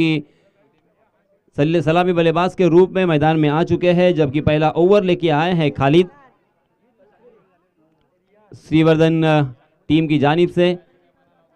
कि सलामी बल्लेबाज के रूप में मैदान में आ चुके हैं, जबकि पहला ओवर लेके आए हैं खालिद श्रीवर्धन टीम की जानिब से।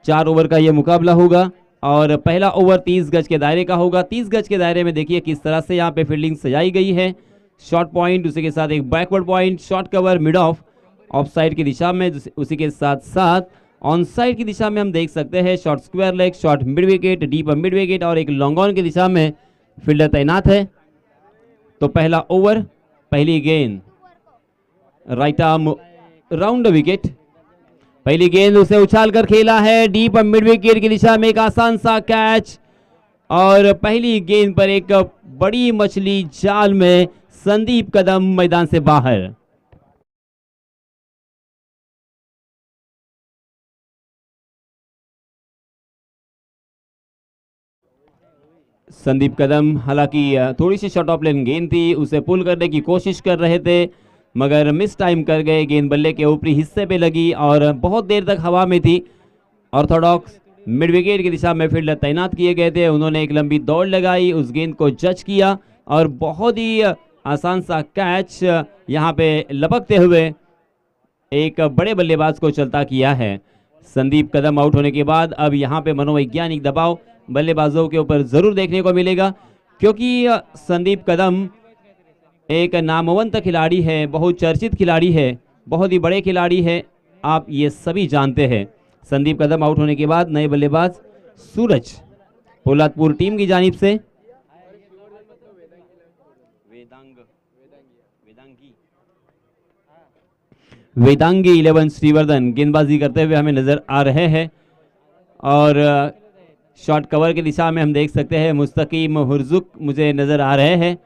4 ओवर का यह मुकाबला होगा और पहला ओवर 30 गज के दायरे का होगा। 30 गज के दायरे में देखिए किस तरह से यहाँ पे फील्डिंग सजाई गई है। शॉर्ट पॉइंट, उसी के साथ एक backward point, short cover, mid of, of side की दिशा में, उसी के साथ साथ ऑन साइड की दिशा में हम देख सकते हैं short square leg, short mid wicket, deep mid wicket और एक लॉन्ग ऑन की दिशा में फील्डर तैनात है। तो पहला ओवर, पहली गेंद, राइट आर्म राउंड विकेट, पहली गेंद उसे उछाल कर खेला है डीप मिड विकेट की दिशा में, एक आसान सा कैच और पहली गेंद पर एक बड़ी मछली जाल में संदीप कदम मैदान से बाहर। संदीप कदम हालांकि थोड़ी सी शॉर्ट ऑफ लेन गेंद थी, उसे पुल करने की कोशिश कर रहे थे मगर मिस टाइम कर गए। गेंद बल्ले के ऊपरी हिस्से पे लगी और बहुत देर तक हवा में थी। ऑर्थोडॉक्स मिड विकेट की दिशा में फील्डर तैनात किए गए थे, उन्होंने एक लंबी दौड़ लगाई, उस गेंद को जज किया और बहुत ही आसान सा कैच यहाँ पे लपकते हुए एक बड़े बल्लेबाज को चलता किया है। संदीप कदम आउट होने के बाद अब यहाँ पे मनोवैज्ञानिक दबाव बल्लेबाजों के ऊपर जरूर देखने को मिलेगा, क्योंकि संदीप कदम एक नामवंत खिलाड़ी है, बहुत चर्चित खिलाड़ी है, बहुत ही बड़े खिलाड़ी है, आप ये सभी जानते हैं। संदीप कदम आउट होने के बाद नए बल्लेबाज सूरज पोलादपुर टीम की जानिब से वेदांगी 11 श्रीवर्धन गेंदबाजी करते हुए हमें नजर आ रहे हैं और शॉर्ट कवर की दिशा में हम देख सकते हैं मुस्तकीम हुर्जुक मुझे नजर आ रहे हैं।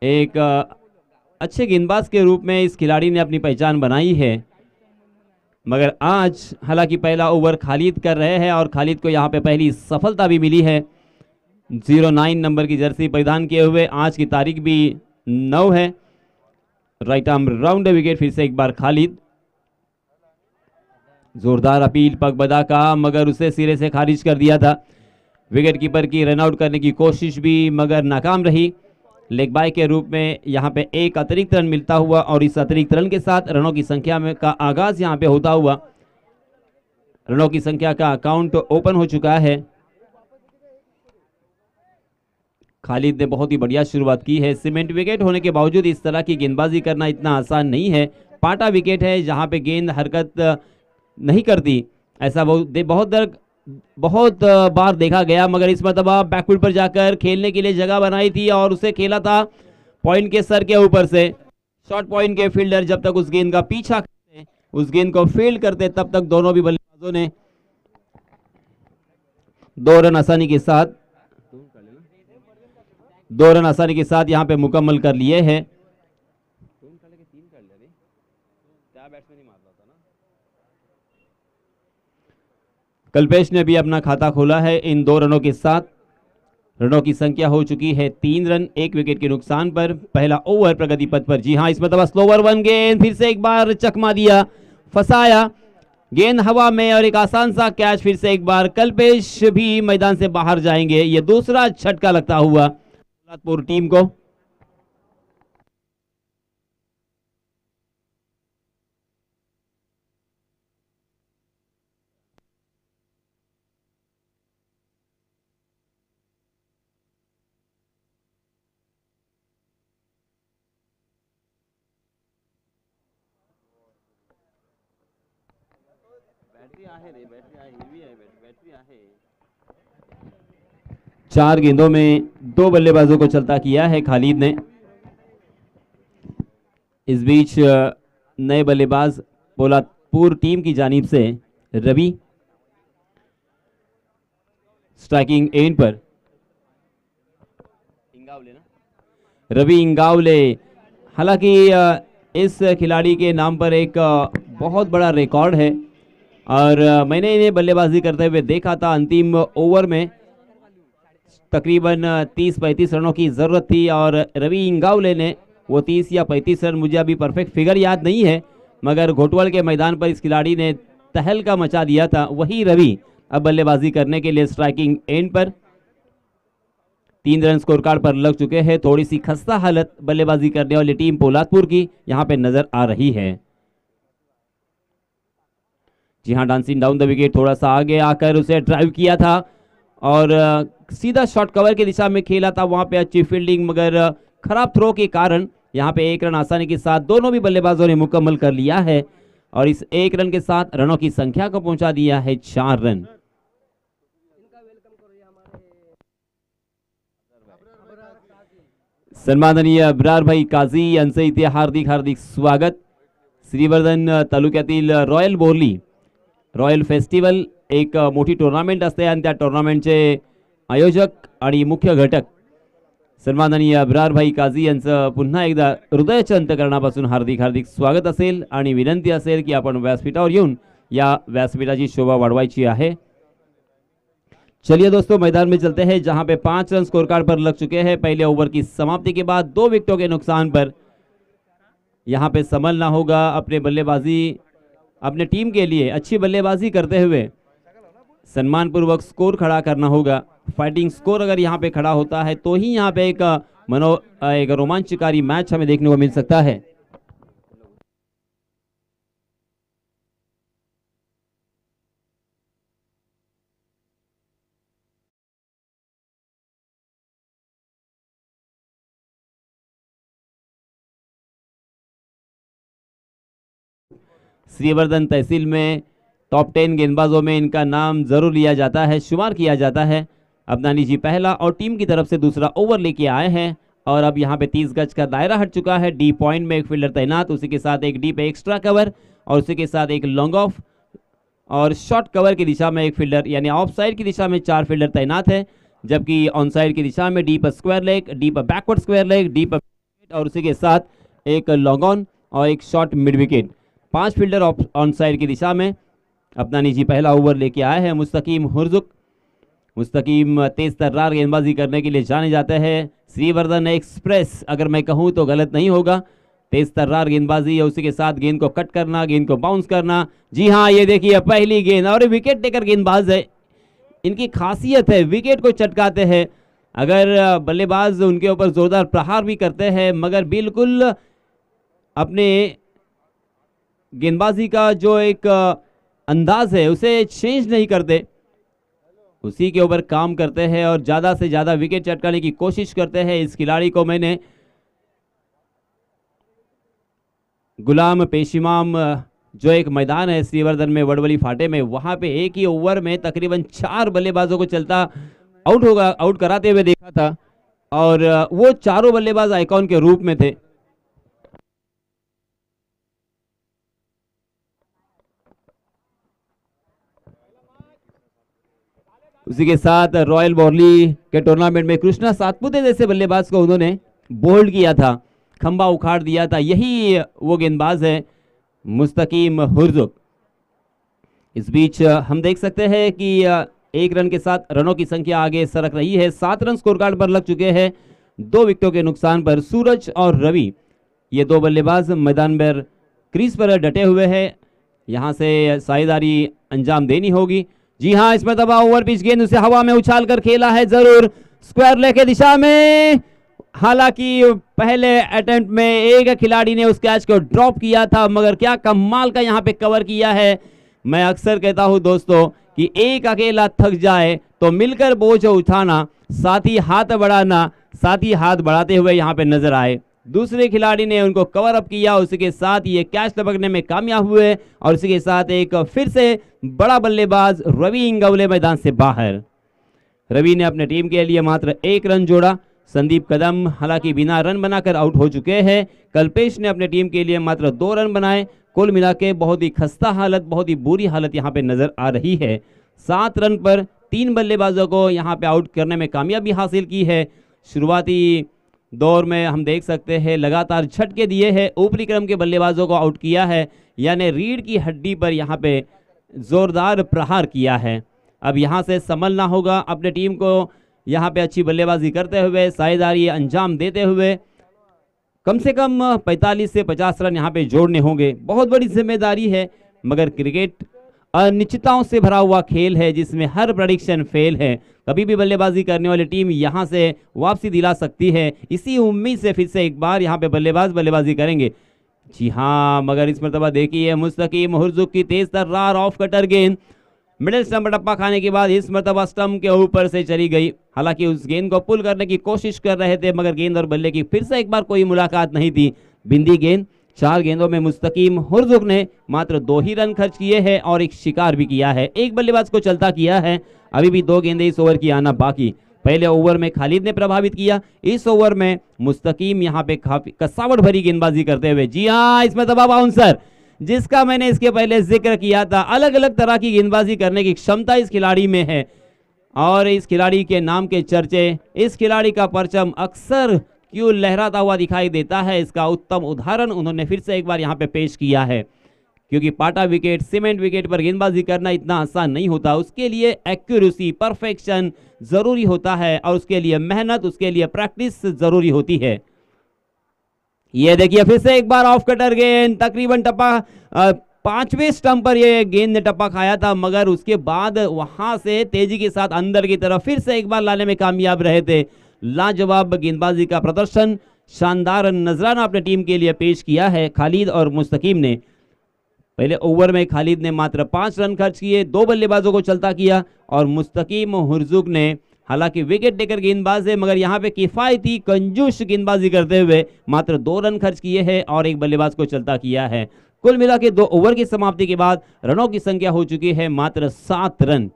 एक अच्छे गेंदबाज के रूप में इस खिलाड़ी ने अपनी पहचान बनाई है, मगर आज हालांकि पहला ओवर खालिद कर रहे हैं और खालिद को यहाँ पे पहली सफलता भी मिली है। 09 नंबर की जर्सी परिधान किए हुए, आज की तारीख भी 9 है। राइट आर्म राउंड विकेट, फिर से एक बार खालिद, जोरदार अपील पगबदा का मगर उसे सिरे से खारिज कर दिया था। विकेट कीपर की रन आउट करने की कोशिश भी मगर नाकाम रही। लेग बाय के रूप में यहाँ पे एक अतिरिक्त रन मिलता हुआ और इस अतिरिक्त रन के साथ रनों की संख्या में का आगाज यहाँ पे होता हुआ रनों की संख्या का अकाउंट ओपन हो चुका है। खालिद ने बहुत ही बढ़िया शुरुआत की है। सीमेंट विकेट होने के बावजूद इस तरह की गेंदबाजी करना इतना आसान नहीं है। पाटा विकेट है जहां पे गेंद हरकत नहीं करती, ऐसा बहुत बार देखा गया, मगर इस मरतबा बैकफुट पर जाकर खेलने के लिए जगह बनाई थी और उसे खेला था पॉइंट के सर के ऊपर से। शॉर्ट पॉइंट के फील्डर जब तक उस गेंद का पीछा करते, उस गेंद को फील्ड करते, तब तक दोनों भी बल्लेबाजों ने 2 रन आसानी के साथ यहाँ पे मुकम्मल कर लिए हैं। कल्पेश ने भी अपना खाता खोला है इन 2 रनों के साथ। रनों की संख्या हो चुकी है 3 रन 1 विकेट के नुकसान पर। पहला ओवर प्रगति पथ पर, जी हां, इस मतलब स्लोवर 1 गेंद, फिर से एक बार चकमा दिया, फंसाया, गेंद हवा में और एक आसान सा कैच। फिर से एक बार कल्पेश भी मैदान से बाहर जाएंगे। यह दूसरा झटका लगता हुआ पोलादपुर टीम को। चार गेंदों में 2 बल्लेबाजों को चलता किया है खालिद ने। इस बीच नए बल्लेबाज पोलादपुर टीम की जानिब से रवि स्ट्राइकिंग एंड पर, रवि इंगावले। हालांकि इस खिलाड़ी के नाम पर एक बहुत बड़ा रिकॉर्ड है और मैंने इन्हें बल्लेबाजी करते हुए देखा था। अंतिम ओवर में तकरीबन 30-35 रनों की ज़रूरत थी और रवि इंगावले ने वो 30 या 35 रन, मुझे अभी परफेक्ट फिगर याद नहीं है, मगर घोटवल के मैदान पर इस खिलाड़ी ने तहलका मचा दिया था। वही रवि अब बल्लेबाजी करने के लिए स्ट्राइकिंग एंड पर 3 रन स्कोर कार्ड पर लग चुके हैं। थोड़ी सी खस्ता हालत बल्लेबाजी करने वाली टीम पोलादपुर की यहां पे नजर आ रही है। जी हां, डांसिंग डाउन द विकेट, थोड़ा सा आगे आकर उसे ड्राइव किया था और सीधा शॉट कवर की दिशा में खेला था। वहां पे अच्छी फील्डिंग, मगर खराब थ्रो के कारण यहां पे 1 रन आसानी के साथ दोनों भी बल्लेबाजों ने मुकम्मल कर लिया है और इस 1 रन के साथ रनों की संख्या को पहुंचा दिया है 4 रन। सन्माननीय अब्रार भाई काझी यांचे इथे हार्दिक हार्दिक स्वागत। श्रीवर्धन तालुक्यातील रॉयल बोर्ली रॉयल फेस्टिवल एक मोठी टुर्नामेंट असते आणि त्या टुर्नामेंटचे आयोजक आणि मुख्य घटक सन्माननीय अब्रार भाई काझी यांचं पुन्हा एकदा हृदयाच्या अंतःकरणापासून हार्दिक हार्दिक स्वागत असेल आणि विनंती असेल की आपण व्यासपीठावर येऊन या व्यासपीठाची शोभा वाढवायची आहे। चलिए दोस्तों, मैदान में चलते हैं जहां पे 5 रन स्कोर कार्ड पर लग चुके हैं। पहले ओवर की समाप्ति के बाद 2 विकेटों के नुकसान पर यहां पे संभलना होगा। अपने बल्लेबाजी, अपने टीम के लिए अच्छी बल्लेबाजी करते हुए सम्मानपूर्वक स्कोर खड़ा करना होगा। फाइटिंग स्कोर अगर यहां पे खड़ा होता है तो ही यहां पे एक रोमांचकारी मैच हमें देखने को मिल सकता है। श्रीवर्धन तहसील में टॉप 10 गेंदबाजों में इनका नाम जरूर लिया जाता है, शुमार किया जाता है। अबनानी जी पहला और टीम की तरफ से दूसरा ओवर लेके आए हैं और अब यहाँ पे 30 गज का दायरा हट चुका है। डी पॉइंट में एक फील्डर तैनात, उसी के साथ एक डी पे एक्स्ट्रा कवर और उसी के साथ एक लॉन्ग ऑफ और शॉर्ट कवर की दिशा में एक फील्डर, यानी ऑफ साइड की दिशा में 4 फील्डर तैनात है, जबकि ऑन साइड की दिशा में डी पर स्क्वायर लेग, डी पर बैकवर्ड स्क्वायर लेग, डी पर और उसी के साथ एक लॉन्ग ऑन और एक short mid wicket. 5 fielder on side की दिशा में अबनानी जी पहला ओवर लेके आए हैं। मुस्तकीम हुर्जुक, मुस्तकीम तेज तर्रार गेंदबाजी करने के लिए जाने जाते हैं। श्रीवर्धन एक्सप्रेस अगर मैं कहूं तो गलत नहीं होगा। तेज तर्रार गेंदबाजी है, उसी के साथ गेंद को कट करना, गेंद को बाउंस करना। जी हां, ये देखिए पहली गेंद और विकेट टेकर गेंदबाज है। इनकी खासियत है विकेट को चटकाते हैं। अगर बल्लेबाज उनके ऊपर जोरदार प्रहार भी करते हैं मगर बिल्कुल अपने गेंदबाजी का जो एक अंदाज है उसे चेंज नहीं करते, उसी के ऊपर काम करते हैं और ज्यादा से ज्यादा विकेट चटकाने की कोशिश करते हैं। इस खिलाड़ी को मैंने गुलाम पेशिमाम जो एक मैदान है श्रीवर्धन में वडवली फाटे में, वहां पे एक ही ओवर में तकरीबन 4 बल्लेबाजों को चलता आउट कराते हुए देखा था और वो चारों बल्लेबाज आइकॉन के रूप में थे। उसी के साथ रॉयल बोर्ली के टूर्नामेंट में कृष्णा सातपुते जैसे बल्लेबाज को उन्होंने बोल्ड किया था, खंबा उखाड़ दिया था। यही वो गेंदबाज है मुस्तकीम हुर्जुक। इस बीच हम देख सकते हैं कि 1 रन के साथ रनों की संख्या आगे सरक रही है। 7 रन स्कोर कार्ड पर लग चुके हैं। 2 विकेटों के नुकसान पर सूरज और रवि, ये 2 बल्लेबाज मैदान पर क्रीज पर डटे हुए हैं। यहां से साझेदारी अंजाम देनी होगी। जी हां, इसमें दबा ओवर पिच गेंद उसे हवा में उछाल कर खेला है जरूर स्क्वायर लेग की दिशा में। हालांकि पहले अटेम्प्ट में एक खिलाड़ी ने उस कैच को ड्रॉप किया था मगर क्या कमाल का यहां पे कवर किया है। मैं अक्सर कहता हूं दोस्तों कि एक अकेला थक जाए तो मिलकर बोझ उठाना, साथ ही हाथ बढ़ाना, साथ ही हाथ बढ़ाते हुए यहां पे नजर आए। दूसरे खिलाड़ी ने उनको कवर अप किया, उसी के साथ ये कैच लपकने में कामयाब हुए और उसी के साथ एक फिर से बड़ा बल्लेबाज रवि इंगवले मैदान से बाहर। रवि ने अपने टीम के लिए मात्र 1 रन जोड़ा। संदीप कदम हालांकि बिना रन बनाकर आउट हो चुके हैं। कल्पेश ने अपने टीम के लिए मात्र 2 रन बनाए। कुल मिला के बहुत ही खस्ता हालत, बहुत ही बुरी हालत यहां पे नजर आ रही है। 7 रन पर 3 बल्लेबाजों को यहां पे आउट करने में कामयाबी हासिल की है। शुरुआती दौर में हम देख सकते हैं लगातार झटके दिए हैं, ऊपरी क्रम के बल्लेबाजों को आउट किया है, यानी रीढ़ की हड्डी पर यहां पे जोरदार प्रहार किया है। अब यहां से संभलना होगा अपने टीम को, यहां पे अच्छी बल्लेबाजी करते हुए, साझेदारी अंजाम देते हुए कम से कम 45 से 50 रन यहां पे जोड़ने होंगे। बहुत बड़ी जिम्मेदारी है मगर क्रिकेट अनिश्चितताओं से भरा हुआ खेल है जिसमें हर प्रेडिक्शन फेल है। कभी भी बल्लेबाजी करने वाली टीम यहां से वापसी दिला सकती है। इसी उम्मीद से फिर से एक बार यहां पे बल्लेबाजी करेंगे। जी हां, मगर इस मरतबा देखिए मुस्तकीम हुर्जुक की तेज तर्रार ऑफ कटर गेंद मिडिल स्टंप पर टप्पा खाने के बाद इस मरतबा स्टंप के ऊपर से चली गई। हालांकि उस गेंद को पुल करने की कोशिश कर रहे थे मगर गेंद और बल्ले की फिर से एक बार कोई मुलाकात नहीं थी। बिंदी गेंद, 4 गेंदों में मुस्तकीम हुर्जुक ने मात्र 2 ही रन खर्च किए हैं और एक शिकार भी किया है। एक बल्लेबाज को चलता किया है। अभी भी 2 गेंदें इस ओवर की आना बाकी। पहले ओवर में खालिद ने प्रभावित किया, इस ओवर में मुस्तकीम यहां पे काफी कसावट भरी गेंदबाजी करते हुए। जी हां, इसमें दबाव बाउंसर जिसका मैंने इसके पहले जिक्र किया था। अलग अलग तरह की गेंदबाजी करने की क्षमता इस खिलाड़ी में है और इस खिलाड़ी के नाम के चर्चे, इस खिलाड़ी का परचम अक्सर क्यों लहराता हुआ दिखाई देता है, इसका उत्तम उदाहरण उन्होंने फिर से एक बार यहां पे पेश किया है। क्योंकि पाटा विकेट, सीमेंट विकेट पर गेंदबाजी करना इतना आसान नहीं होता। उसके लिए एक्यूरेसी, परफेक्शन जरूरी होता है और उसके लिए मेहनत, उसके लिए प्रैक्टिस जरूरी होती है। ये देखिए फिर से एक बार ऑफ कटर गेंद, तकरीबन टप्पा 5वें स्टंप पर ये गेंद ने टप्पा खाया था मगर उसके बाद वहां से तेजी के साथ अंदर की तरफ फिर से एक बार लाने में कामयाब रहे थे। लाजवाब गेंदबाजी का प्रदर्शन, शानदार नजराना अपने टीम के लिए पेश किया है खालिद और मुस्तकीम ने। पहले ओवर में खालिद ने मात्र 5 रन खर्च किए, 2 बल्लेबाजों को चलता किया और मुस्तकीम हुर्जुक ने, हालांकि विकेट टेकर गेंदबाज है मगर यहां पे किफायती कंजूस गेंदबाजी करते हुए मात्र 2 रन खर्च किए हैं और एक बल्लेबाज को चलता किया है। कुल मिला के 2 ओवर की समाप्ति के बाद रनों की संख्या हो चुकी है मात्र 7 रन।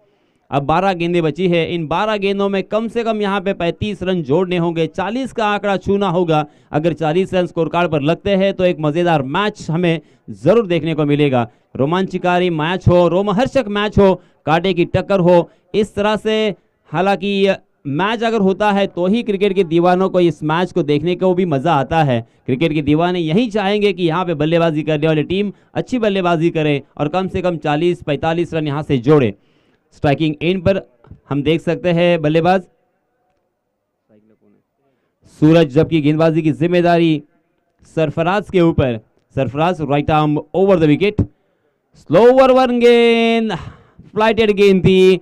अब 12 गेंदें बची है। इन 12 गेंदों में कम से कम यहां पे 35 रन जोड़ने होंगे, 40 का आंकड़ा छूना होगा। अगर 40 रन स्कोर कार्ड पर लगते हैं तो एक मजेदार मैच हमें जरूर देखने को मिलेगा। रोमांचकारी मैच हो, रोमहर्षक मैच हो, कांटे की टक्कर हो, इस तरह से। हालांकि मैच अगर होता है तो ही क्रिकेट के दीवानों को इस मैच को देखने को भी मजा आता है। क्रिकेट के दीवाने यही चाहेंगे कि यहाँ पे बल्लेबाजी करने वाली टीम अच्छी बल्लेबाजी करे और कम से कम 40-45 रन यहाँ से जोड़े। स्ट्राइकिंग एंड पर हम देख सकते हैं बल्लेबाज सूरज, जबकि गेंदबाजी की जिम्मेदारी सरफराज के ऊपर। Sarfaraz right arm over the wicket, slow over 1 गेंद, फ्लाइटेड गेंद थी,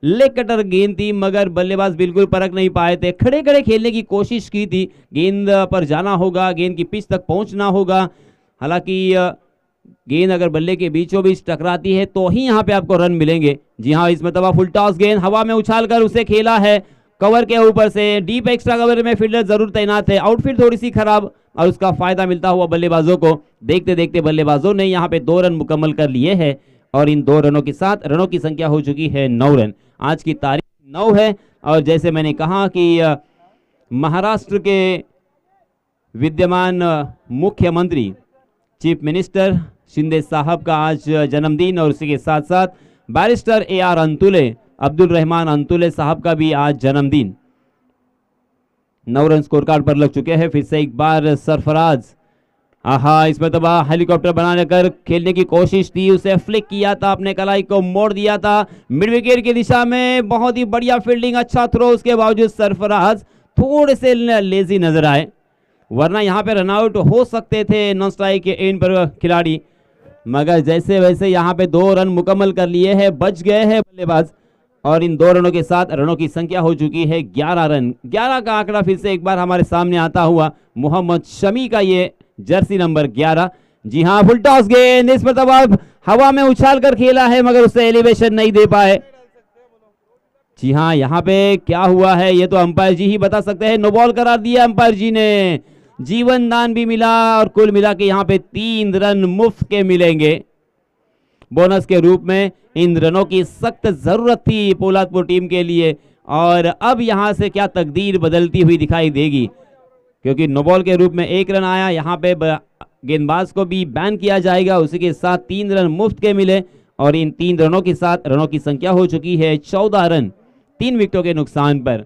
लेग कटर गेंद थी मगर बल्लेबाज बिल्कुल परख नहीं पाए थे। खड़े खड़े खेलने की कोशिश की थी, गेंद पर जाना होगा, गेंद की पिच तक पहुंचना होगा। हालांकि गेंद अगर बल्ले के बीचों बीच टकराती है तो ही यहां पे आपको रन मिलेंगे। जी हां, इसमें तबा फुल टॉस गेंद हवा में उछालकर उसे खेला है कवर के ऊपर से। डीप एक्स्ट्रा कवर में फील्डर जरूर तैनात है, आउटफील्ड थोड़ी सी खराब और उसका फायदा मिलता हुआ बल्लेबाजों को। देखते देखते बल्लेबाजों ने यहां पे 2 रन मुकम्मल कर लिए हैं और इन 2 रनों के साथ रनों की संख्या हो चुकी है 9 रन। आज की तारीख 9 है और जैसे मैंने कहा कि महाराष्ट्र के विद्यमान मुख्यमंत्री, चीफ मिनिस्टर शिंदे साहब का आज जन्मदिन और उसी के साथ साथ बैरिस्टर AR अंतुले, अब्दुल रहमान अंतुले साहब का भी आज जन्मदिन। 9 रन स्कोर कार्ड पर लग चुके हैं। फिर से एक बार सरफराज, आहा, इसमें तबाह हेलीकॉप्टर बनाने कर खेलने की कोशिश थी, उसे फ्लिक किया था, अपने कलाई को मोड़ दिया था मिड विकेट की दिशा में। बहुत ही बढ़िया फील्डिंग, अच्छा थ्रो, उसके बावजूद सरफराज थोड़े से लेजी नजर आए, वरना यहां पे रनआउट हो सकते थे नॉन स्ट्राइक के एंड पर खिलाड़ी, मगर जैसे वैसे यहां पे 2 रन मुकम्मल कर लिए हैं, बच गए हैं बल्लेबाज और इन 2 रनों के साथ रनों की संख्या हो चुकी है 11 रन। 11 का आंकड़ा फिर से एक बार हमारे सामने आता हुआ, मोहम्मद शमी का ये जर्सी नंबर 11। जी हां, फुल टॉस गेंद, इस पर हवा में उछाल कर खेला है मगर उससे एलिवेशन नहीं दे पाए। जी हां, यहां पे क्या हुआ है ये तो अंपायर जी ही बता सकते हैं। नो बॉल करार दिया अंपायर जी ने, जीवन दान भी मिला और कुल मिला के यहां पे 3 रन मुफ्त के मिलेंगे बोनस के रूप में। इन रनों की सख्त जरूरत थी पोलादपुर टीम के लिए और अब यहां से क्या तकदीर बदलती हुई दिखाई देगी, क्योंकि नो बॉल के रूप में 1 रन आया, यहां पे गेंदबाज को भी बैन किया जाएगा, उसी के साथ 3 रन मुफ्त के मिले और इन 3 रनों के साथ रनों की संख्या हो चुकी है 14 रन 3 विकेटों के नुकसान पर।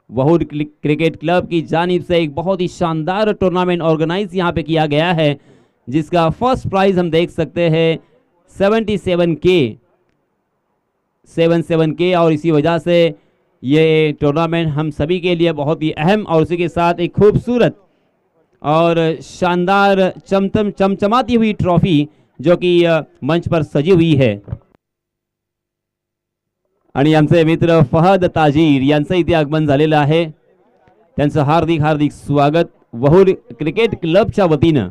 वहूर क्रिकेट क्लब की जानिब से एक बहुत ही शानदार टूर्नामेंट ऑर्गेनाइज यहां पे किया गया है, जिसका फर्स्ट प्राइज हम देख सकते हैं 77K और इसी वजह से ये टूर्नामेंट हम सभी के लिए बहुत ही अहम और उसी के साथ एक खूबसूरत और शानदार चमचमाती हुई ट्रॉफी जो कि मंच पर सजी हुई है। आणि आमचे मित्र फहद ताजीर यांचं इथे आगमन झालेलं आहे. त्यांचं हार्दिक हार्दिक स्वागत वहूर क्रिकेट क्लबच्या वतीनं.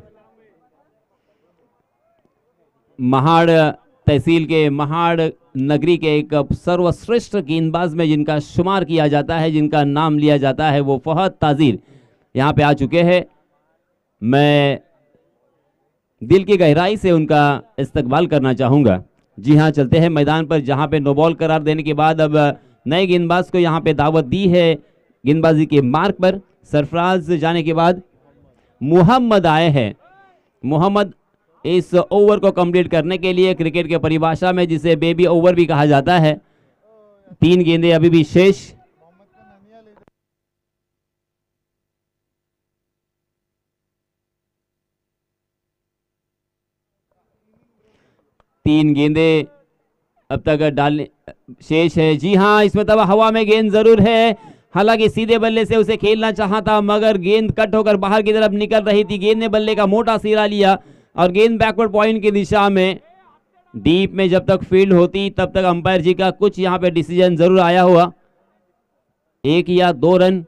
महाड़ तहसील के महाड़ नगरी के एक सर्वश्रेष्ठ गेंदबाज में जिनका शुमार किया जाता है, जिनका नाम लिया जाता है, वो फहद ताजीर यहाँ पे आ चुके हैं. मैं दिल की गहराई से उनका इस्तकबाल करना चाहूँगा. जी हाँ, चलते हैं मैदान पर, जहाँ पे नो बॉल करार देने के बाद अब नए गेंदबाज को यहाँ पे दावत दी है गेंदबाजी के मार्ग पर. सरफराज जाने के बाद मोहम्मद आए हैं. मोहम्मद इस ओवर को कंप्लीट करने के लिए, क्रिकेट के परिभाषा में जिसे बेबी ओवर भी कहा जाता है. 3 गेंदें अभी भी शेष. तीन गेंदें अब तक डालने शेष है. जी हाँ, इसमें तब हवा में गेंद जरूर है. हालांकि सीधे बल्ले से उसे खेलना चाहा था, मगर गेंद कट होकर बाहर की तरफ निकल रही थी. गेंद ने बल्ले का मोटा सिरा लिया और गेंद बैकवर्ड पॉइंट की दिशा में, डीप में जब तक फील्ड होती तब तक अंपायर जी का कुछ यहाँ पे डिसीजन जरूर आया हुआ. 1 या 2 रन,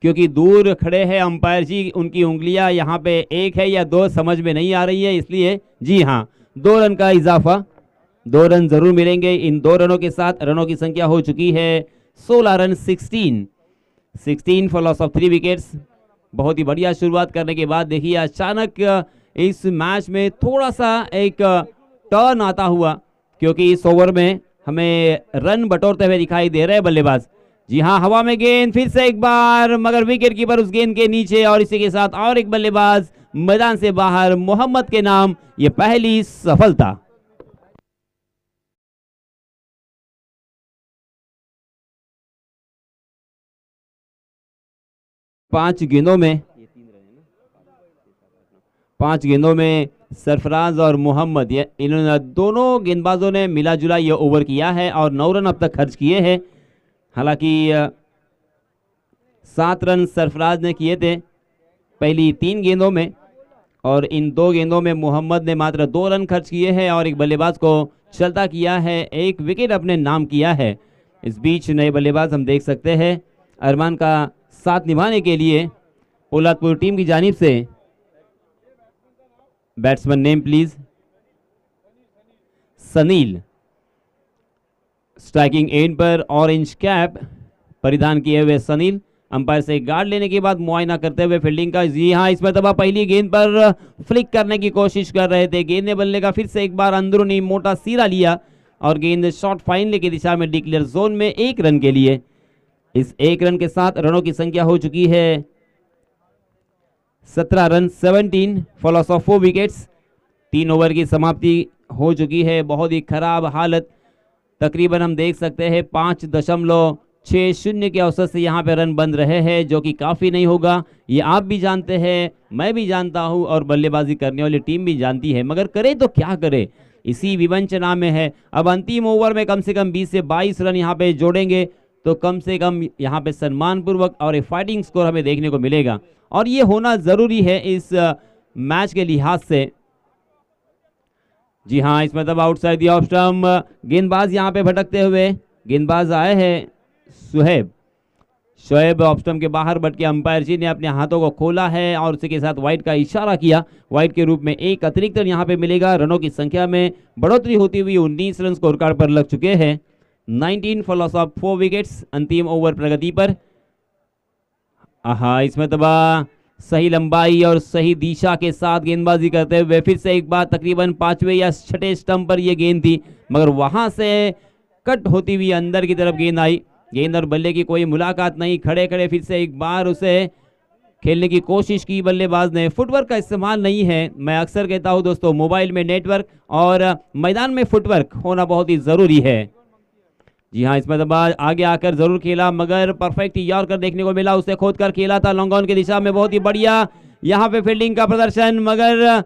क्योंकि दूर खड़े हैं अंपायर जी, उनकी उंगलियां यहाँ पे 1 है या 2 समझ में नहीं आ रही है, इसलिए जी हाँ 2 रन का इजाफा, 2 रन जरूर मिलेंगे. इन 2 रनों के साथ रनों की संख्या हो चुकी है 16 run. 16 for loss of 3 wickets. बहुत ही बढ़िया शुरुआत करने के बाद देखिए अचानक इस मैच में थोड़ा सा एक टर्न आता हुआ, क्योंकि इस ओवर में हमें रन बटोरते हुए दिखाई दे रहे हैं बल्लेबाज. जी हाँ, हवा में गेंद फिर से एक बार, मगर विकेट कीपर उस गेंद के नीचे, और इसी के साथ और एक बल्लेबाज मैदान से बाहर. मोहम्मद के नाम ये पहली सफलता. 5 गेंदों में सरफराज और मोहम्मद, ये इन्होंने दोनों गेंदबाजों ने मिला जुला ये ओवर किया है और 9 रन अब तक खर्च किए हैं. हालांकि 7 रन सरफराज ने किए थे पहली 3 गेंदों में, और इन 2 गेंदों में मोहम्मद ने मात्र 2 रन खर्च किए हैं और एक बल्लेबाज को चलता किया है, 1 विकेट अपने नाम किया है. इस बीच नए बल्लेबाज हम देख सकते हैं अरमान का साथ निभाने के लिए पोलादपुर टीम की जानिब से. Batsman name please. Sunil. Striking end पर ऑरेंज कैप परिधान किए हुए सनील अंपायर से गार्ड लेने के बाद मुआयना करते हुए फील्डिंग का. जी हाँ, इसमें तब पहली गेंद पर फ्लिक करने की कोशिश कर रहे थे. गेंद ने बल्ले का फिर से एक बार अंदरूनी मोटा सिरा लिया और गेंद शॉर्ट फाइनल की दिशा में डिक्लेयर जोन में 1 रन के लिए. इस 1 रन के साथ रनों की संख्या हो चुकी है 17 run. 17 for loss of 4 wickets. 3 over की समाप्ति हो चुकी है. बहुत ही खराब हालत. तकरीबन हम देख सकते हैं 5.60 के औसत से यहाँ पे रन बन रहे हैं, जो कि काफ़ी नहीं होगा. ये आप भी जानते हैं, मैं भी जानता हूँ, और बल्लेबाजी करने वाली टीम भी जानती है, मगर करे तो क्या करे, इसी विवंचना में है. अब अंतिम ओवर में कम से कम 20 से 22 रन यहाँ पे जोड़ेंगे तो कम से कम यहाँ पे सम्मानपूर्वक और एक फाइटिंग स्कोर हमें देखने को मिलेगा, और ये होना ज़रूरी है इस मैच के लिहाज से. जी हाँ, इसमें तब आउटसाइड दी ऑफ स्टंप. गेंदबाज यहाँ पे भटकते हुए गेंदबाज आए हैं शोएब ऑफ स्टंप के बाहर, बट के अंपायर जी ने अपने हाथों को खोला है और उसी के साथ वाइड का इशारा किया. वाइड के रूप में 1 अतिरिक्त रन यहाँ पे मिलेगा. रनों की संख्या में बढ़ोतरी होती हुई 19 रन स्कोर कार्ड पर लग चुके हैं. 19 फॉर लॉस ऑफ 4 विकेट्स. अंतिम ओवर प्रगति पर. इसमें तबा सही लंबाई और सही दिशा के साथ गेंदबाजी करते हुए फिर से एक बार तकरीबन 5वें या 6ठे स्टंप पर यह गेंद थी, मगर वहां से कट होती हुई अंदर की तरफ गेंद आई. गेंद और बल्ले की कोई मुलाकात नहीं. खड़े खड़े फिर से एक बार उसे खेलने की कोशिश की बल्लेबाज ने. फुटवर्क का इस्तेमाल नहीं है. मैं अक्सर कहता हूं दोस्तों, मोबाइल में नेटवर्क और मैदान में फुटवर्क होना बहुत ही ज़रूरी है. जी हाँ, इसमें दबा आगे आकर जरूर खेला, मगर परफेक्ट यॉर्कर देखने को मिला. उसे खोद कर खेला था लॉन्ग ऑन की दिशा में. बहुत ही बढ़िया यहाँ पे फील्डिंग का प्रदर्शन, मगर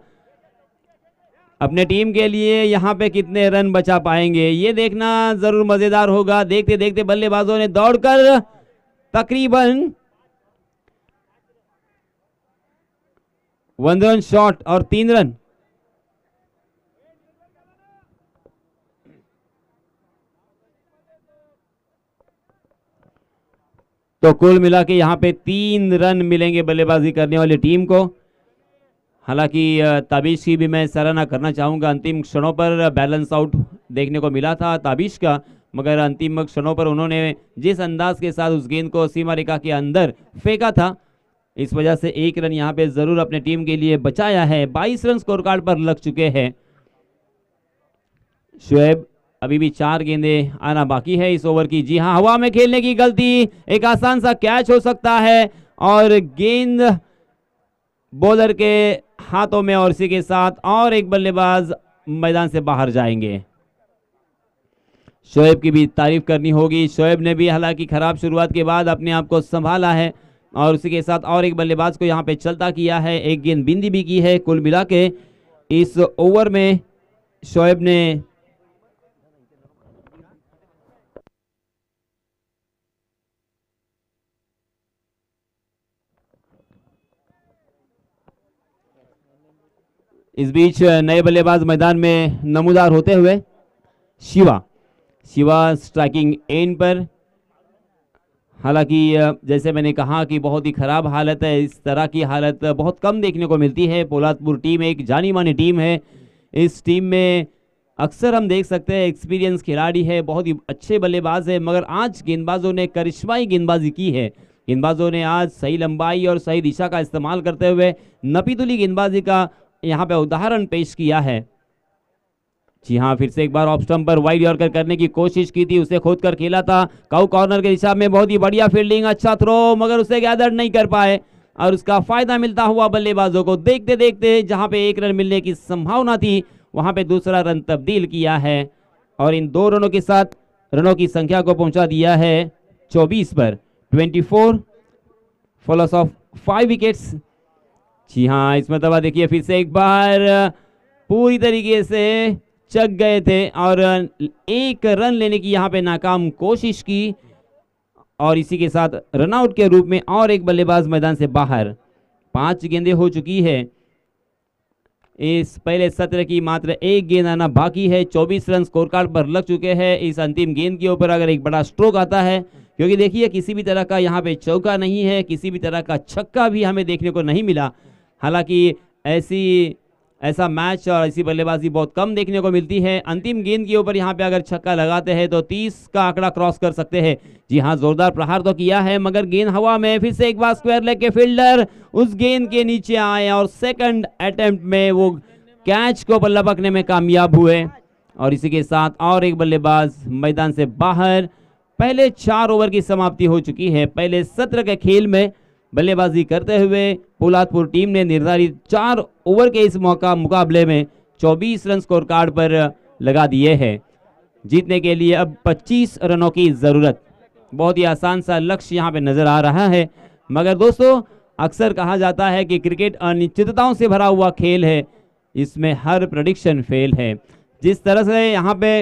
अपने टीम के लिए यहाँ पे कितने रन बचा पाएंगे ये देखना जरूर मजेदार होगा. देखते देखते बल्लेबाजों ने दौड़कर तकरीबन 1 रन शॉट और 3 रन. तो कुल मिला के यहाँ पे 3 रन मिलेंगे बल्लेबाजी करने वाली टीम को। हालांकि ताबिश की भी मैं सराहना करना चाहूंगा, अंतिम क्षणों पर बैलेंस आउट देखने को मिला था ताबिश का, मगर अंतिम क्षणों पर उन्होंने जिस अंदाज के साथ उस गेंद को सीमा रेखा के अंदर फेंका था, इस वजह से 1 रन यहाँ पे जरूर अपने टीम के लिए बचाया है। 22 रन स्कोर कार्ड पर लग चुके हैं। शुएब अभी भी 4 गेंदे आना बाकी है इस ओवर की। जी हाँ, हवा में खेलने की गलती, एक आसान सा कैच हो सकता है और गेंद बॉलर के हाथों में, और इसी के साथ और एक बल्लेबाज मैदान से बाहर जाएंगे। शोएब की भी तारीफ करनी होगी। शोएब ने भी हालांकि खराब शुरुआत के बाद अपने आप को संभाला है और उसी के साथ और एक बल्लेबाज को यहां पे चलता किया है, एक गेंदबिंदी भी की है। कुल मिला के इस ओवर में शोएब ने इस बीच नए बल्लेबाज मैदान में नमूदार होते हुए शिवा स्ट्राइकिंग एंड पर। हालांकि जैसे मैंने कहा कि बहुत ही खराब हालत है, इस तरह की हालत बहुत कम देखने को मिलती है। पोलादपुर टीम एक जानी मानी टीम है। इस टीम में अक्सर हम देख सकते हैं एक्सपीरियंस खिलाड़ी है, बहुत ही अच्छे बल्लेबाज है, मगर आज गेंदबाजों ने करिश्माई गेंदबाजी की है। गेंदबाजों ने आज सही लंबाई और सही दिशा का इस्तेमाल करते हुए नपीतुली गेंदबाजी का यहाँ पे उदाहरण पेश किया है। जी हाँ, फिर से एक बार ऑफ स्टंप पर वाइड यॉर्कर करने की कोशिश की थी, उसे खोद कर खेला था काउ कॉर्नर के दिशा में। बहुत ही बढ़िया फील्डिंग, अच्छा थ्रो, मगर उसे गैदर नहीं कर पाए और उसका फायदा मिलता हुआ बल्लेबाजों को। देखते देखते जहां पे 1 रन मिलने की संभावना थी, वहां पे दूसरा रन तब्दील किया है और इन 2 रनों के साथ रनों की संख्या को पहुंचा दिया है 24 पर। 24 फॉलोस ऑफ 5 विकेट्स। जी हाँ, इसमें दबा देखिए फिर से एक बार पूरी तरीके से चक गए थे और 1 रन लेने की यहां पे नाकाम कोशिश की और इसी के साथ रनआउट के रूप में और एक बल्लेबाज मैदान से बाहर। 5 गेंदें हो चुकी है। इस पहले सत्र की मात्र 1 गेंद आना बाकी है। 24 रन स्कोर कार्ड पर लग चुके हैं। इस अंतिम गेंद के ऊपर अगर एक बड़ा स्ट्रोक आता है, क्योंकि देखिए किसी भी तरह का यहाँ पे चौका नहीं है, किसी भी तरह का छक्का भी हमें देखने को नहीं मिला। हालांकि ऐसा मैच और ऐसी बल्लेबाजी बहुत कम देखने को मिलती है। अंतिम गेंद के ऊपर यहाँ पे अगर छक्का लगाते हैं तो 30 का आंकड़ा क्रॉस कर सकते हैं। जी हाँ, जोरदार प्रहार तो किया है, मगर गेंद हवा में। फिर से एक बार स्क्वायर लेग के फील्डर उस गेंद के नीचे आए और सेकंड अटेम्प्ट में वो कैच को लपकने में कामयाब हुए और इसी के साथ और एक बल्लेबाज मैदान से बाहर। पहले 4 ओवर की समाप्ति हो चुकी है। पहले सत्र के खेल में बल्लेबाजी करते हुए पोलादपुर टीम ने निर्धारित 4 ओवर के इस मुकाबले में 24 रन स्कोर कार्ड पर लगा दिए हैं। जीतने के लिए अब 25 रनों की जरूरत। बहुत ही आसान सा लक्ष्य यहां पे नजर आ रहा है, मगर दोस्तों अक्सर कहा जाता है कि क्रिकेट अनिश्चितताओं से भरा हुआ खेल है, इसमें हर प्रेडिक्शन फेल है। जिस तरह से यहाँ पे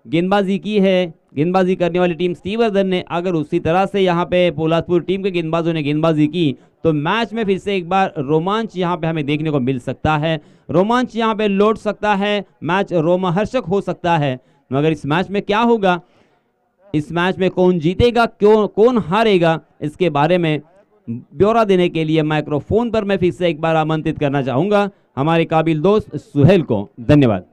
गेंदबाजी की है, गेंदबाजी करने वाली टीम स्टीवर्धन ने, अगर उसी तरह से यहाँ पे पोलादपुर टीम के गेंदबाजों ने गेंदबाजी की तो मैच में फिर से एक बार रोमांच यहाँ पे हमें देखने को मिल सकता है। रोमांच यहाँ पे लौट सकता है, मैच रोमहर्षक हो सकता है। मगर इस मैच में क्या होगा, इस मैच में कौन जीतेगा, क्यों कौन हारेगा, इसके बारे में ब्यौरा देने के लिए माइक्रोफोन पर मैं फिर से एक बार आमंत्रित करना चाहूंगा हमारे काबिल दोस्त सुहेल को। धन्यवाद।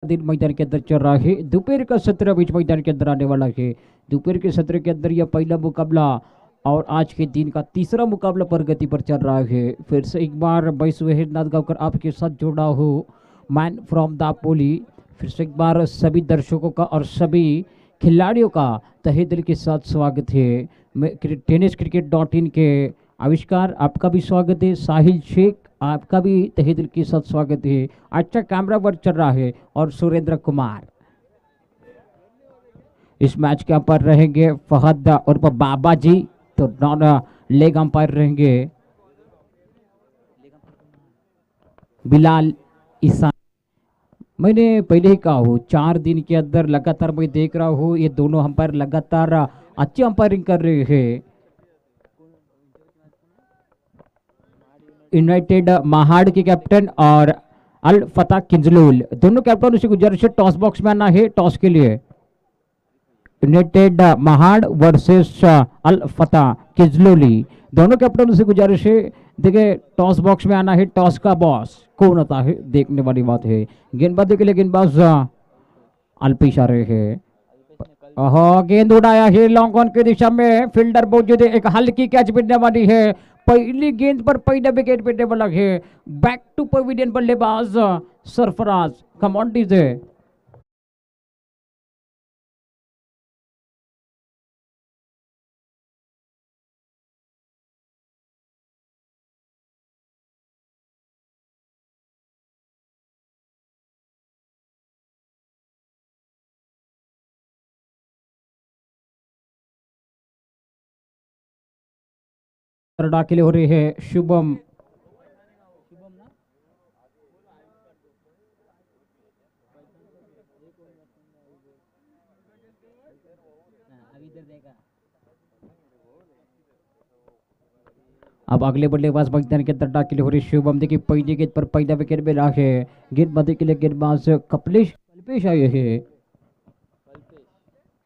दिन मैदान के अंदर चल रहा है। दोपहर का सत्र बीच मैदान के अंदर आने वाला है। दोपहर के सत्र के अंदर यह पहला मुकाबला और आज के दिन का तीसरा मुकाबला प्रगति पर चल रहा है। फिर से एक बार मैं सुहेल नादगांवकर आपके साथ जुड़ा हूँ, मैन फ्रॉम दापोली। फिर से एक बार सभी दर्शकों का और सभी खिलाड़ियों का तहे दिल के साथ स्वागत है। मैं tenniscricket.in के आविष्कार आपका भी स्वागत है। साहिल शेख आपका भी तहे दिल के साथ स्वागत है। अच्छा कैमरा वर्क चल रहा है और सुरेंद्र कुमार। इस मैच के अंपायर रहेंगे फहद और बाबा जी, तो नॉन लेग अंपायर रहेंगे बिलाल ईसा। मैंने पहले ही कहा हूँ 4 दिन के अंदर लगातार मैं देख रहा हूँ ये दोनों अंपायर लगातार अच्छी अंपायरिंग कर रहे हैं। यूनाइटेड महाड़ के कैप्टन और अल फता किंजलूल दोनों कैप्टन से गुजारिश है टॉस बॉक्स में आना है टॉस के लिए। यूनाइटेड महाड़ वर्सेस अल फता किंजलूली दोनों कैप्टन से गुजारिश है देखिए टॉस बॉक्स में आना है। टॉस का बॉस कौन होता है देखने वाली बात है। गेंदबाजी के लिए गेंदबाज अल्पेश आ रहे हैं। गेंद उड़ाया है लॉन्ग ऑन की दिशा में, फील्डर मौजूद है, एक हल्की कैच मिलने वाली है। पहली गेंद पर पहला विकेट मिलने वाला है। बैक टू पवेलियन बल्लेबाज सरफराज कमांडीज है। दाखिल हो रहे हैं शुभम। अब अगले बल्लेबाज मैदान के अंदर दाखिल हो रहे शुभम। देखिए पहली गेंद पर पहला विकेट में रहा है। गेंदबाजी के लिए गेंदबाज कल्पेश आए हैं।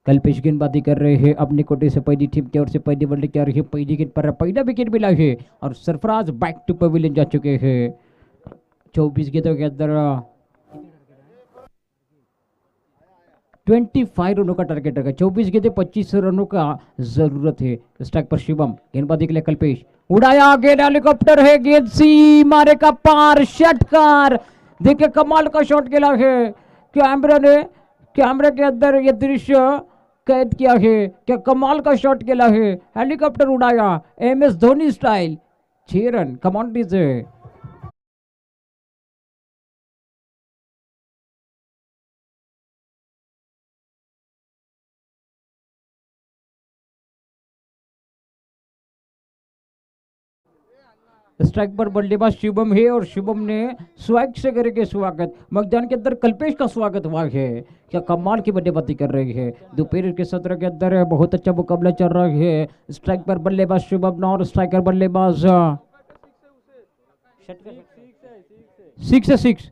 कल्पेश गेंदबाजी कर रहे हैं अपनी कोटे से पहली टीम की ओर से पहली बल्ले की आ रही है। पहली गेंद पर पहला विकेट मिला है और सरफराज बैक टू पवेलियन जा चुके हैं। 24 गेंदों के अंदर 25 रनों का टारगेट रखा। 24 गेंदे 25 रनों का जरूरत है। स्ट्राइक पर शिवम, गेंदबाजी के लिए कल्पेश, उड़ाया गेंद, हेलीकॉप्टर है, गेंद सी मारे का पार, षटकार। देखिए कमाल का शॉट खेला है। कैमरे के अंदर ये दृश्य कैद किया है। क्या कमाल का शॉट खेला है, हेलीकॉप्टर उड़ाया MS धोनी स्टाइल। 6 रन कमांडी से। स्ट्राइक पर बल्लेबाज शुभम है और शुभम ने स्वैग से करेंगे स्वागत। मैदान के अंदर कल्पेश का स्वागत हुआ है। क्या कमाल की बल्लेबाजी कर रही है। दोपहर के सत्र के अंदर बहुत अच्छा मुकाबला चल रहा है। स्ट्राइक पर बल्लेबाज शुभम और स्ट्राइकर बल्लेबाज 6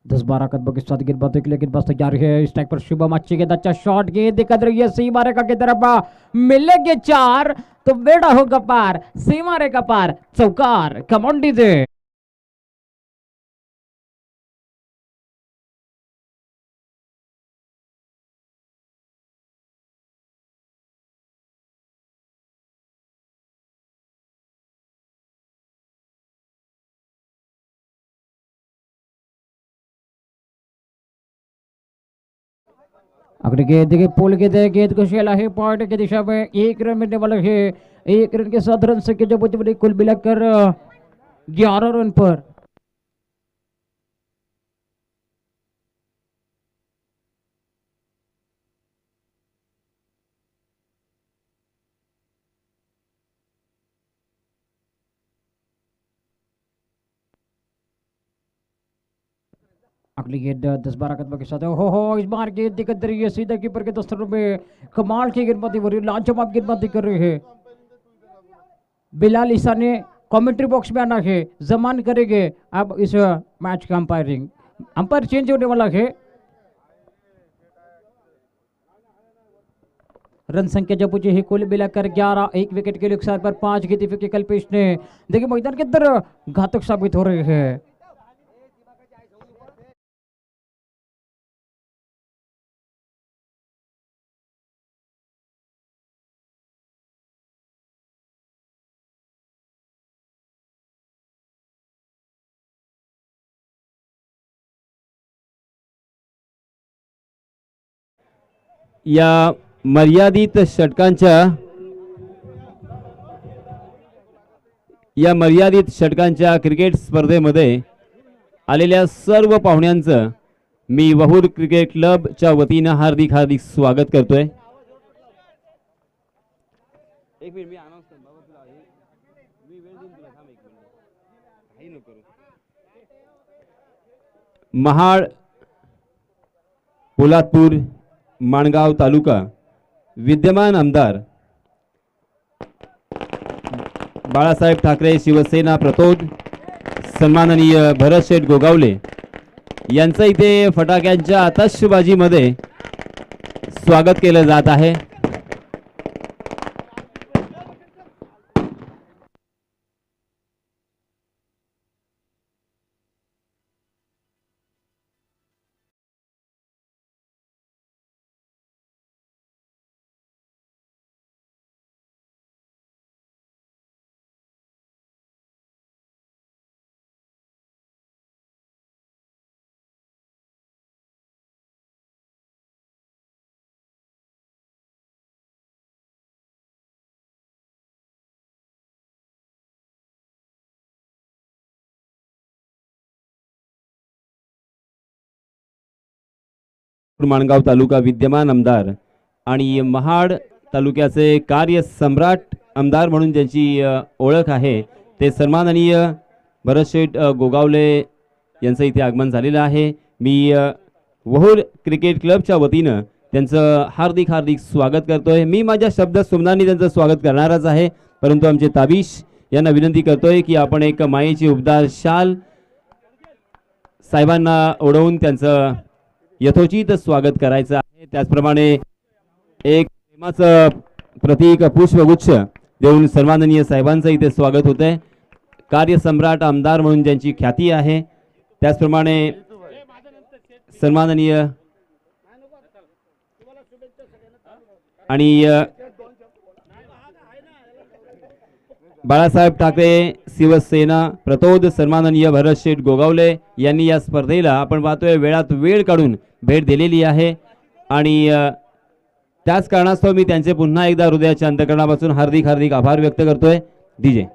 10-12 कदमों के साथ गेंदबाजी के लिए गेंदबाज तैयार है। स्ट्राइक पर शुभम, अच्छी गेंद, अच्छा शॉट, गेंद दिक्कत रही है, सी मारे का की तरफ मिलेंगे 4 तो बेड़ा होगा पार। सी मारे का पार, चौकार कमांडी दे। अगली गेंद देखिए पुल के दे, गेंद को खेला है पॉइंट की दिशा में। 1 रन मिलने वाला है। 1 रन के 7 रन से जो बड़ी कुल मिलाकर 11 रन पर। अगली गेंद 10-12 कदमों के साथ हो इस बार गेंद दिक्कत रही है सीधा कीपर के दस्तरों में। कमाल की गेंदबाजी हो रही है, लाजवाब गेंदबाजी कर रहे हैं। बिलाल ईसा ने कमेंट्री बॉक्स में आना है, जमान करेंगे अब इस मैच का अंपायरिंग। अंपायर चेंज होने वाला है। रन संख्या जो पूछे है कुल मिलाकर 11, एक विकेट के नुकसान पर 5 की दिफे के कल्पेश ने देखिए मैदान के अंदर घातक साबित हो रहे हैं। या मर्यादित षटकांच्या क्रिकेट स्पर्धेमध्ये आलेल्या सर्व पाहुण्यांचं मी वहूर क्रिकेट क्लबच्या वतीनं हार्दिक हार्दिक स्वागत करतोय। एक मिनिट मी अनाउन्स करतो बाबा तुला मी वेळ देईन तुला थांब एक मिनिट काही नको करू। महाड पोलादपूर माणगाव तालुका विद्यमान आमदार बाळासाहेब ठाकरे शिवसेना प्रतोद सन्माननीय भरत शेठ गोगावले यांचं इथे फटाक्यांच्या आतषबाजीमध्ये स्वागत केलं जात आहे। माणगाव तालुका विद्यमान आमदार आणि महाड तालुक्याचे कार्य सम्राट आमदार म्हणून ज्यांची ओळख आहे ते सन्माननीय भरत शेठ गोगावले यांचं इथे आगमन झालेलं आहे। मी वहूर क्रिकेट क्लबच्या वतीनं त्यांचं हार्दिक हार्दिक स्वागत करतोय। मी माझ्या शब्द सुमनांनी त्यांचं स्वागत करणारच आहे, परंतु आमचे ताबीश यांना विनंती करतोय की आपण एक मायेची उबदार शाल साहेबांना ओढवून त्यांचं यथोचित स्वागत करायचं आहे। त्याचप्रमाणे एक प्रेमाचं प्रतीक पुष्पगुच्छ देऊन सन्माननीय साहेबांचं इथे स्वागत होतंय। कार्यसम्राट आमदार म्हणून ज्यांची ख्याती आहे त्याचप्रमाणे सन्माननीय आणि बाळासाहेब ठाकरे शिवसेना प्रतोद सन्माननीय भरत शेठ गोगावले यांनी या स्पर्धेला आपण पाहतोय वेळात वेळ काढून भेट दिलेली आहे आणि त्याच कारणास्तव मी त्यांचे पुन्हा एकदा हृदयाच्या अंतःकरणापासून हार्दिक हार्दिक आभार व्यक्त करतोय। डीजे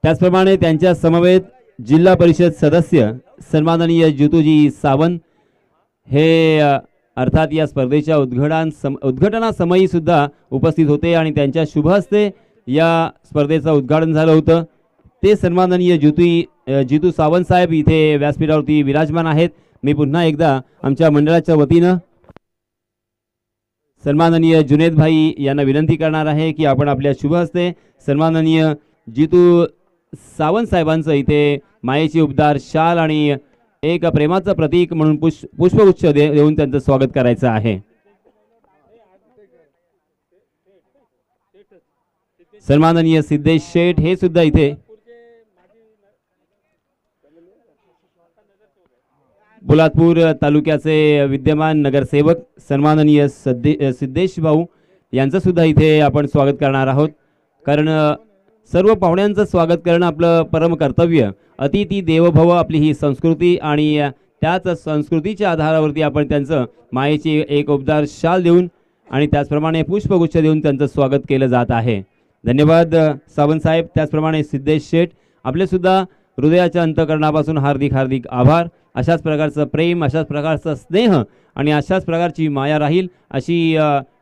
त्याचप्रमाणे त्यांच्या समवेत जिल्हा परिषद सदस्य सन्माननीय जितूजी सावंत हे अर्थात या स्पर्धेच्या उद्घाटनासमयी सुद्धा उपस्थित होते आणि त्यांच्या शुभ हस्ते या स्पर्धेचं उद्घाटन झालं होतं। ते सन्माननीय जितू सावंत साहेब इथे व्यासपीठावरती विराजमान आहेत। मी पुन्हा एकदा आमच्या मंडळाच्या वतीनं सन्माननीय जुनेद भाई यांना विनंती करणार आहे की आपण आपल्या शुभ हस्ते सन्माननीय जितू सावंत साहेबांचं इथे मायेची उबदार शाल आणि एक प्रेमाचं प्रतीक म्हणून पुष्पगुच्छ देऊन त्यांचं स्वागत करायचं आहे। सन्माननीय सिद्धेश शेठ हे सुद्धा इथे पोलादपूर तालुक्याचे विद्यमान नगरसेवक सन्माननीय सिद्धेश भाऊ यांचं सुद्धा इथे आपण स्वागत करणार आहोत, कारण सर्व पाहुण्यांचं स्वागत करणं आपलं परम कर्तव्य। अतिथी देवभव आपली ही संस्कृती आणि त्याच संस्कृतीच्या आधारावरती आपण त्यांचं मायेची एक उबदार शाल देऊन आणि त्याचप्रमाणे पुष्पगुच्छ देऊन त्यांचं स्वागत केलं जात आहे। धन्यवाद सावंत साहेब। त्याचप्रमाणे सिद्धेश शेठ आपले सुद्धा हृदयाच्या अंतःकरणापासून हार्दिक हार्दिक आभार। अशाच प्रकारचं प्रेम, अशाच प्रकारचा स्नेह आणि अशाच प्रकारची माया राहील अशी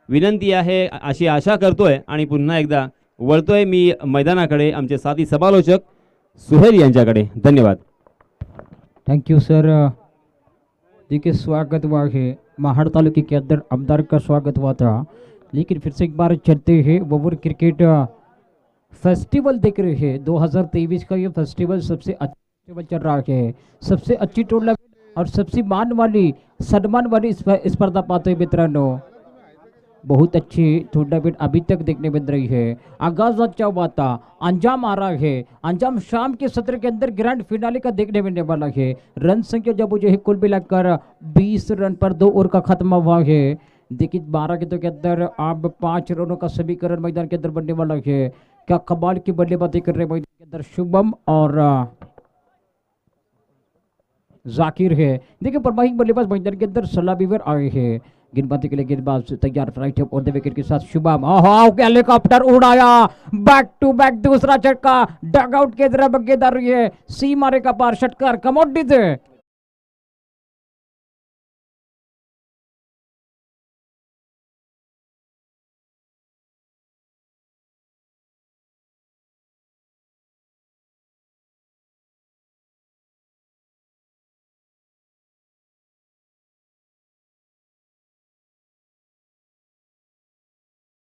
विनंती आहे, अशी आशा करतोय आणि पुन्हा एकदा वळतोय मी मैदानाकडे आमचे साथी समालोचक सुहेल यांच्याकडे। धन्यवाद। Thank you sir. देखिए स्वागत हुआ है महाड़ तालुके के अंदर आमदार का स्वागत हुआ था। लेकिन फिर से एक बार चलते हैं वोवर क्रिकेट फेस्टिवल देख रहे हैं। 2023 का ये फेस्टिवल सबसे अच्छा फेस्टिवल चल रहा है, सबसे अच्छी टूर्नामेंट और सबसे सम्मान वाली स्पर्धा पाते हुए मित्रों। बहुत अच्छी टूर्नामेंट अभी तक देखने मिल रही है। आगाज अच्छा हुआ था, अंजाम आ रहा है। अंजाम शाम के सत्र के अंदर ग्रैंड फिनाले का देखने मिलने वाला है। रन संख्या जब मुझे कुल मिलाकर 20 रन पर 2 ओवर का खत्म हुआ है। देखिए 12 गेंदों के अंदर अब 5 रनों का समीकरण मैदान के अंदर बनने वाला है। क्या कमाल की बल्लेबाजी कर रहे हैं मैदान के अंदर शुभम और जाकिर है। देखिए परमाही बल्लेबाज मैदान के अंदर सलाह बीवर आए हैं। गेंदबाजी के लिए गेंदबाज तैयार, राइट ऑन द विकेट के साथ शुभम। हेलीकॉप्टर उड़ाया, बैक टू बैक दूसरा छक्का, डगआउट के तरफ गेंद आ रही है, सी मारे का पार षटकार कमोडी थे।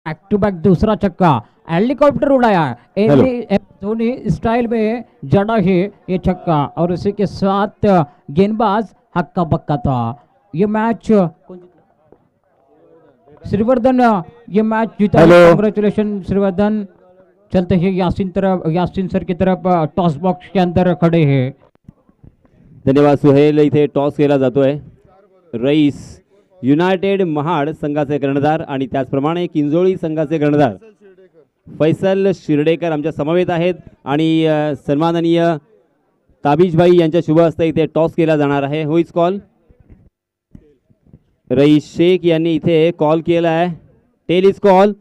बैक टू बैक दूसरा छक्का, हेलीकॉप्टर उड़ाया, धोनी स्टाइल में जड़ा है ये छक्का और इसी के साथ गेंदबाज हक्का बक्का था। ये मैच श्रीवर्धन ये मैच जीता। कांग्रेचुलेशन श्रीवर्धन। चलते हैं यासीन सर की तरफ टॉस बॉक्स के अंदर खड़े हैं। धन्यवाद सुहेल। इथे टॉस केला जातोय। रईस युनायटेड महाड संघाचे कर्णधार आणि त्याचप्रमाणे किंजोळी संघाचे कर्णधार फैसल शिर्डेकर आमच्या समवेत आहेत आणि सन्माननीय ताबिजभाई यांच्या शुभ हस्ते इथे टॉस केला जाणार आहे। Who is call? Rais Shaikh यांनी इथे कॉल केला आहे। Tail is call.